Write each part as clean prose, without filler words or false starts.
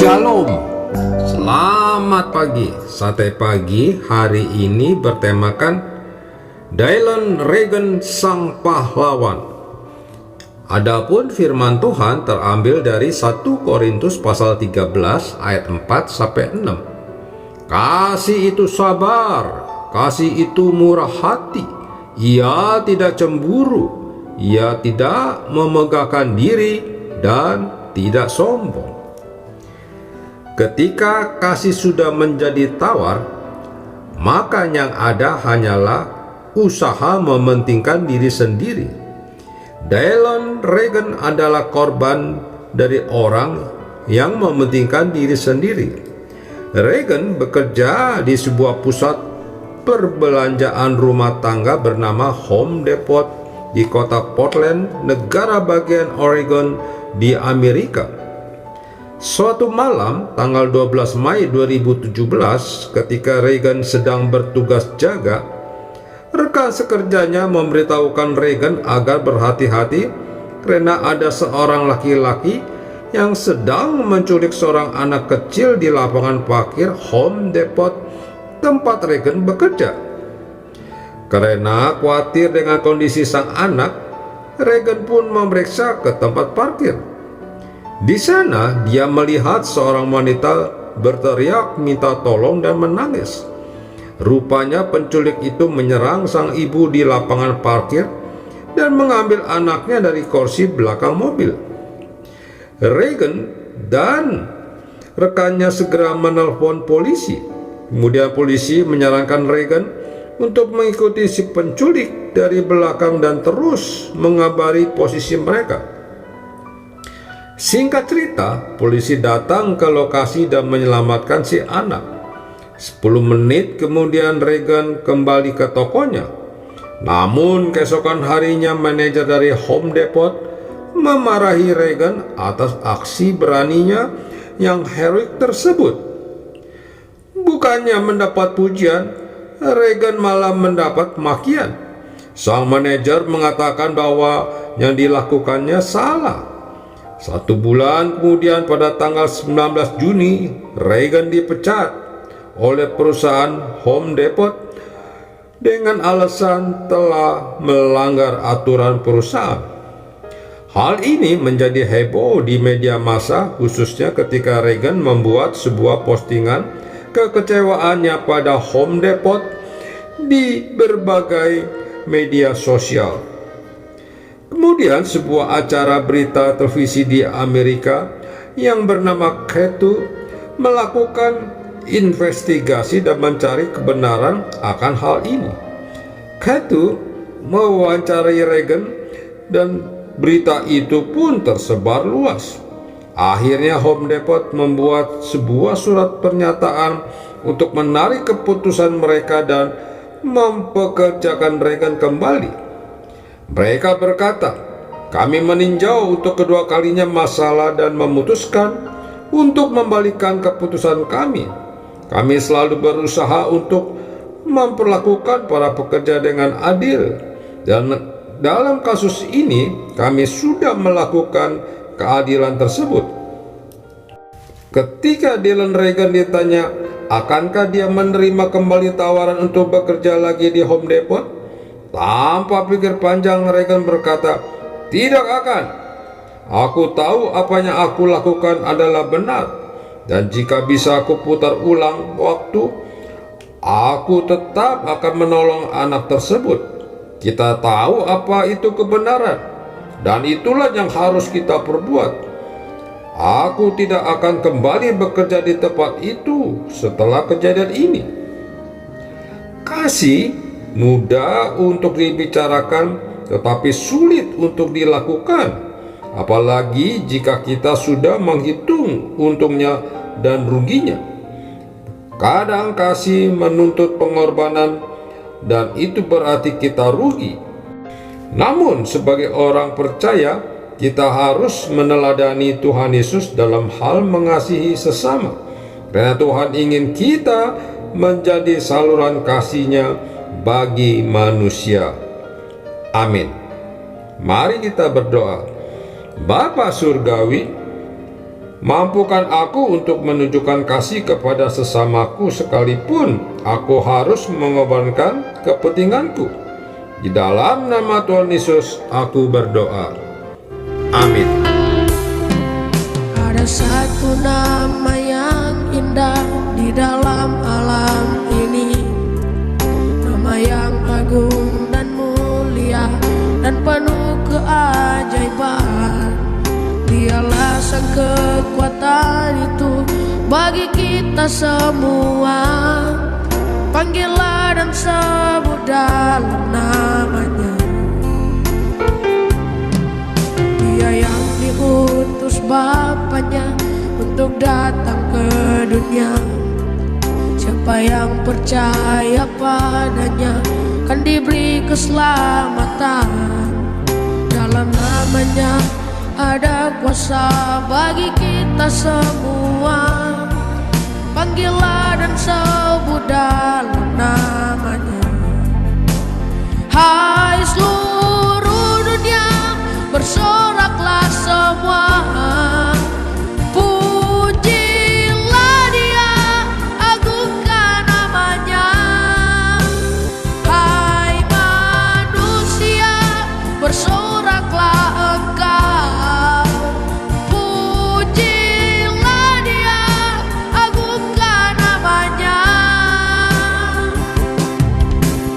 Shalom, selamat pagi. Sate pagi hari ini bertemakan Dylan Regan Sang Pahlawan. Adapun firman Tuhan terambil dari 1 Korintus pasal 13 ayat 4 sampai 6. Kasih itu sabar, kasih itu murah hati, ia tidak cemburu, ia tidak memegahkan diri dan tidak sombong. Ketika kasih sudah menjadi tawar, maka yang ada hanyalah usaha mementingkan diri sendiri. Dylan Regan adalah korban dari orang yang mementingkan diri sendiri. Regan bekerja di sebuah pusat perbelanjaan rumah tangga bernama Home Depot di kota Portland, negara bagian Oregon di Amerika. Suatu malam, tanggal 12 Mei 2017, ketika Regan sedang bertugas jaga, rekan sekerjanya memberitahukan Regan agar berhati-hati karena ada seorang laki-laki yang sedang menculik seorang anak kecil di lapangan parkir Home Depot tempat Regan bekerja. Karena khawatir dengan kondisi sang anak, Regan pun memeriksa ke tempat parkir. Di sana dia melihat seorang wanita berteriak minta tolong dan menangis. Rupanya penculik itu menyerang sang ibu di lapangan parkir dan mengambil anaknya dari kursi belakang mobil. Regan dan rekannya segera menelpon polisi. Kemudian polisi menyarankan Regan untuk mengikuti si penculik dari belakang dan terus mengabari posisi mereka. Singkat cerita, polisi datang ke lokasi dan menyelamatkan si anak. 10 menit kemudian Regan kembali ke tokonya. Namun keesokan harinya manajer dari Home Depot memarahi Regan atas aksi beraninya yang heroik tersebut. Bukannya mendapat pujian, Regan malah mendapat makian. Sang manajer mengatakan bahwa yang dilakukannya salah. 1 bulan kemudian pada tanggal 19 Juni, Regan dipecat oleh perusahaan Home Depot dengan alasan telah melanggar aturan perusahaan. Hal ini menjadi heboh di media massa, khususnya ketika Regan membuat sebuah postingan kekecewaannya pada Home Depot di berbagai media sosial. Kemudian sebuah acara berita televisi di Amerika yang bernama Q2 melakukan investigasi dan mencari kebenaran akan hal ini. Q2 mewawancarai Regan dan berita itu pun tersebar luas. Akhirnya Home Depot membuat sebuah surat pernyataan untuk menarik keputusan mereka dan mempekerjakan Regan kembali. Mereka berkata, "Kami meninjau untuk kedua kalinya masalah dan memutuskan untuk membalikan keputusan kami. Kami selalu berusaha untuk memperlakukan para pekerja dengan adil, dan dalam kasus ini kami sudah melakukan keadilan tersebut." Ketika Dylan Regan ditanya, akankah dia menerima kembali tawaran untuk bekerja lagi di Home Depot? Tanpa pikir panjang, Regan berkata, "Tidak akan. Aku tahu apa yang aku lakukan adalah benar, dan jika bisa aku putar ulang waktu, aku tetap akan menolong anak tersebut. Kita tahu apa itu kebenaran, dan itulah yang harus kita perbuat. Aku tidak akan kembali bekerja di tempat itu setelah kejadian ini." Kasih mudah untuk dibicarakan, tetapi sulit untuk dilakukan, apalagi jika kita sudah menghitung untungnya dan ruginya. Kadang kasih menuntut pengorbanan, dan itu berarti kita rugi. Namun sebagai orang percaya, kita harus meneladani Tuhan Yesus dalam hal mengasihi sesama, karena Tuhan ingin kita menjadi saluran kasih-Nya bagi manusia. Amin. Mari kita berdoa. Bapa Surgawi, Mampukan aku untuk menunjukkan kasih kepada sesamaku sekalipun aku harus mengorbankan kepentinganku. Di dalam nama Tuhan Yesus aku berdoa. Amin. Ada satu nama yang indah di dalam alam ini, nama yang agung dan mulia dan penuh keajaiban. Dialah sang kekuatan itu bagi kita semua. Panggillah dan sebut dalam namanya. Dia yang diutus Bapaknya untuk datang ke dunia. Siapa yang percaya padanya kan diberi keselamatan. Dalam namanya ada kuasa bagi kita semua. Panggillah dan sebut dalam namanya. Hai seluruh dunia, bersoraklah semua. Pujilah Dia, agungkan namanya. Hai manusia, bersoraklah engkau. Pujilah Dia, agungkan namanya.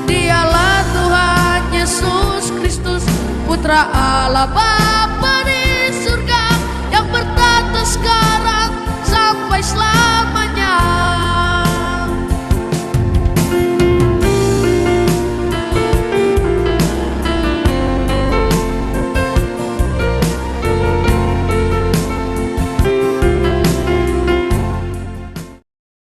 Dialah Tuhan Yesus Kristus, Putra Allah Bapa.